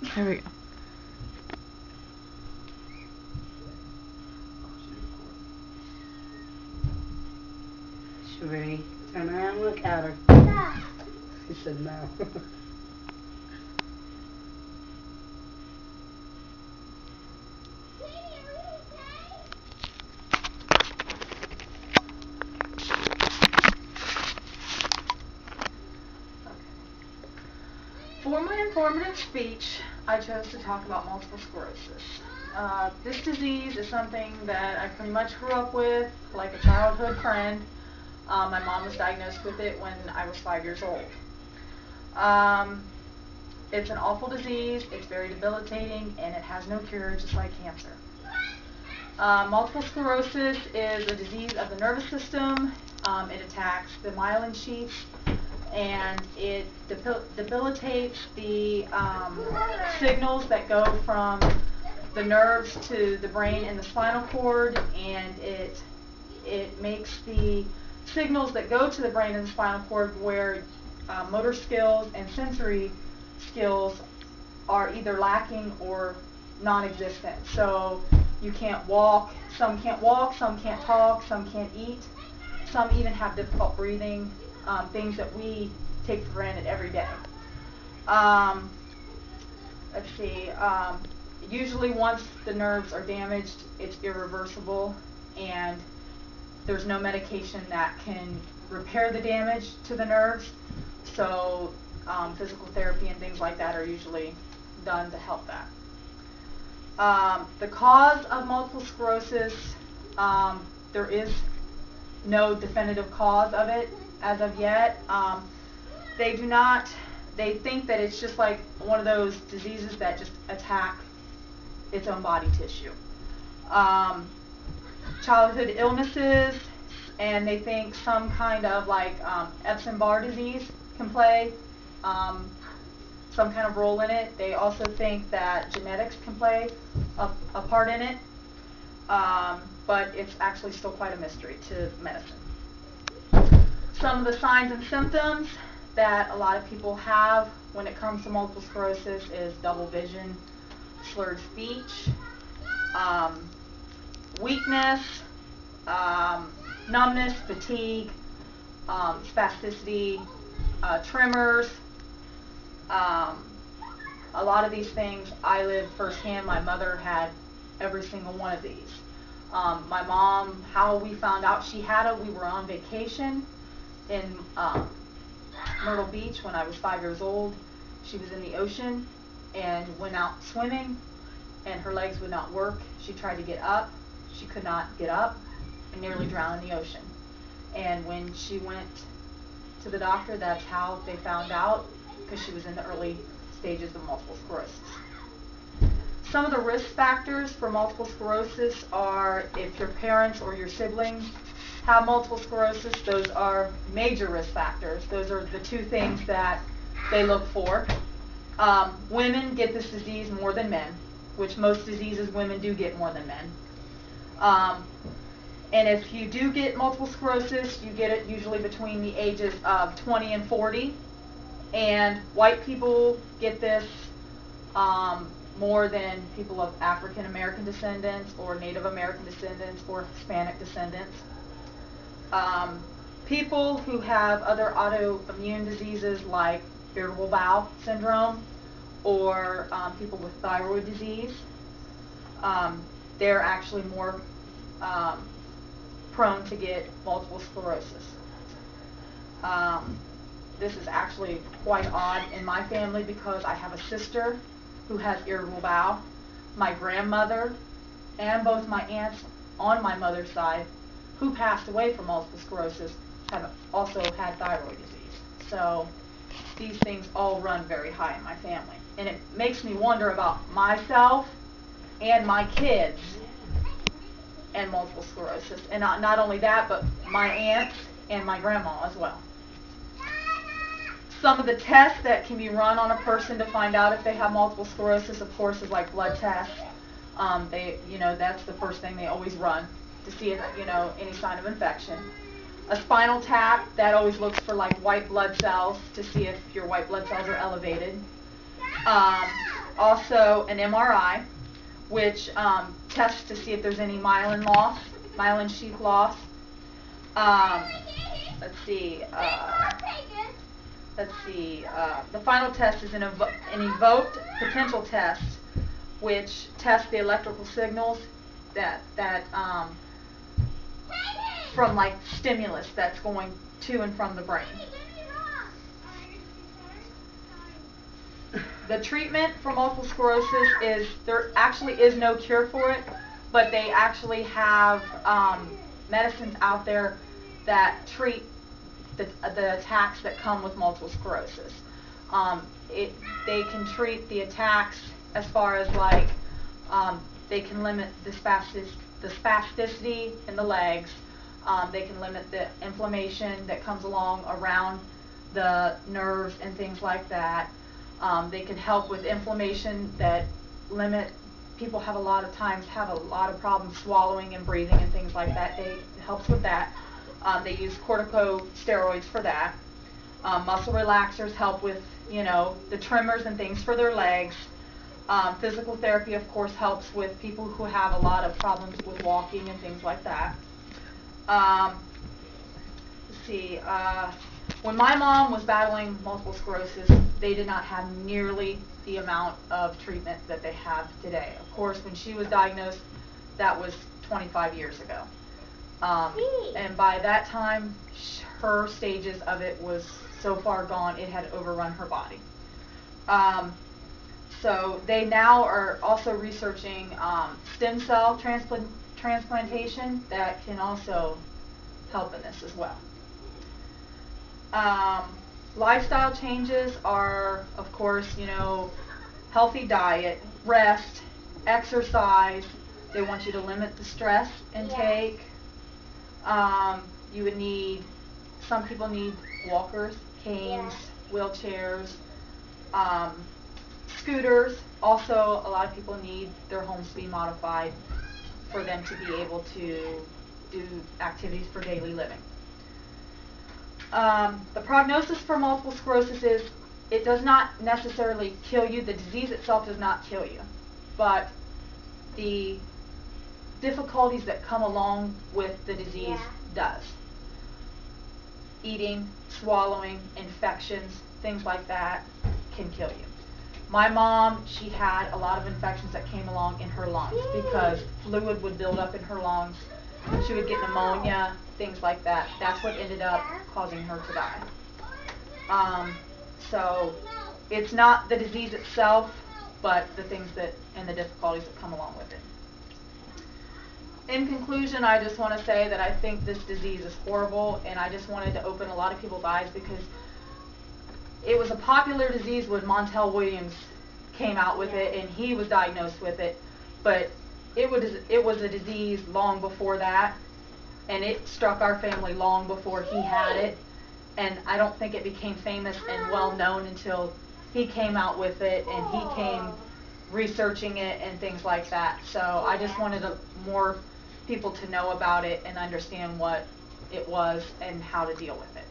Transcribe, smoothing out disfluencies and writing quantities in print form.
There we go. Sheree, turn around and look at her. She said no. For my informative speech, I chose to talk about multiple sclerosis. This disease is something that I pretty much grew up with, like a childhood friend. My mom was diagnosed with it when I was 5 years old. It's an awful disease, it's very debilitating, and it has no cure, just like cancer. Multiple sclerosis is a disease of the nervous system. It attacks the myelin sheaths, and it debilitates the signals that go from the nerves to the brain and the spinal cord, and it makes the signals that go to the brain and the spinal cord where motor skills and sensory skills are either lacking or non-existent. So you can't walk, some can't talk, some can't eat, some even have difficult breathing, things that we take for granted every day. Let's see, usually once the nerves are damaged, it's irreversible, and there's no medication that can repair the damage to the nerves, so physical therapy and things like that are usually done to help that. The cause of multiple sclerosis, there is no definitive cause of it as of yet. They think that it's just like one of those diseases that just attack its own body tissue. Childhood illnesses, and they think some kind of like Epstein-Barr disease can play some kind of role in it. They also think that genetics can play a part in it, but it's actually still quite a mystery to medicine. Some of the signs and symptoms that a lot of people have when it comes to multiple sclerosis is double vision, slurred speech, weakness, numbness, fatigue, spasticity, tremors. A lot of these things I lived firsthand. My mother had every single one of these. My mom, how we found out she had it, we were on vacation in Myrtle Beach when I was 5 years old. She was in the ocean and went out swimming, and her legs would not work. She tried to get up. She could not get up and nearly drowned in the ocean. And when she went to the doctor, that's how they found out, because she was in the early stages of multiple sclerosis. Some of the risk factors for multiple sclerosis are if your parents or your siblings have multiple sclerosis. Those are major risk factors. Those are the two things that they look for. Women get this disease more than men, which most diseases women do get more than men. And if you do get multiple sclerosis, you get it usually between the ages of 20 and 40. And white people get this more than people of African American descendants or Native American descendants or Hispanic descendants. People who have other autoimmune diseases like irritable bowel syndrome or people with thyroid disease, they're actually more prone to get multiple sclerosis. This is actually quite odd in my family because I have a sister who has irritable bowel, my grandmother, and both my aunts on my mother's side who passed away from multiple sclerosis have also had thyroid disease. So these things all run very high in my family. And it makes me wonder about myself and my kids and multiple sclerosis. And not only that, but my aunts and my grandma as well. Some of the tests that can be run on a person to find out if they have multiple sclerosis, of course, is like blood tests. That's the first thing they always run to see if, any sign of infection. A spinal tap, that always looks for like white blood cells to see if your white blood cells are elevated. also an MRI, which tests to see if there's any myelin loss, myelin sheath loss. Let's see. The final test is an evoked potential test, which tests the electrical signals that from like stimulus that's going to and from the brain. The treatment for multiple sclerosis is, there actually is no cure for it, but they actually have medicines out there that treat the attacks that come with multiple sclerosis. They can treat the attacks as far as like they can limit the spasticity in the legs. They can limit the inflammation that comes along around the nerves and things like that. They can help with inflammation that limit, people have a lot of times have a lot of problems swallowing and breathing and things like that. It helps with that. They use corticosteroids for that. Muscle relaxers help with, you know, the tremors and things for their legs. Physical therapy, of course, helps with people who have a lot of problems with walking and things like that. Let's see. When my mom was battling multiple sclerosis, they did not have nearly the amount of treatment that they have today. Of course, when she was diagnosed, that was 25 years ago. And by that time, her stages of it was so far gone, it had overrun her body. So they now are also researching stem cell transplantation that can also help in this as well. Lifestyle changes are, of course, you know, healthy diet, rest, exercise. They want you to limit the stress intake. You would need, some people need walkers, canes, wheelchairs, scooters. Also, a lot of people need their homes to be modified for them to be able to do activities for daily living. The prognosis for multiple sclerosis is, it does not necessarily kill you. The disease itself does not kill you, but the difficulties that come along with the disease does. Eating, swallowing, infections, things like that can kill you. My mom, she had a lot of infections that came along in her lungs because fluid would build up in her lungs. She would get pneumonia, things like that. That's what ended up causing her to die. So it's not the disease itself, but the things that and the difficulties that come along with it. In conclusion, I just want to say that I think this disease is horrible, and I just wanted to open a lot of people's eyes because it was a popular disease when Montel Williams came out with it and he was diagnosed with it, but it was a disease long before that, and it struck our family long before he had it, and I don't think it became famous and well known until he came out with it and he came researching it and things like that. So I just wanted more people to know about it and understand what it was and how to deal with it.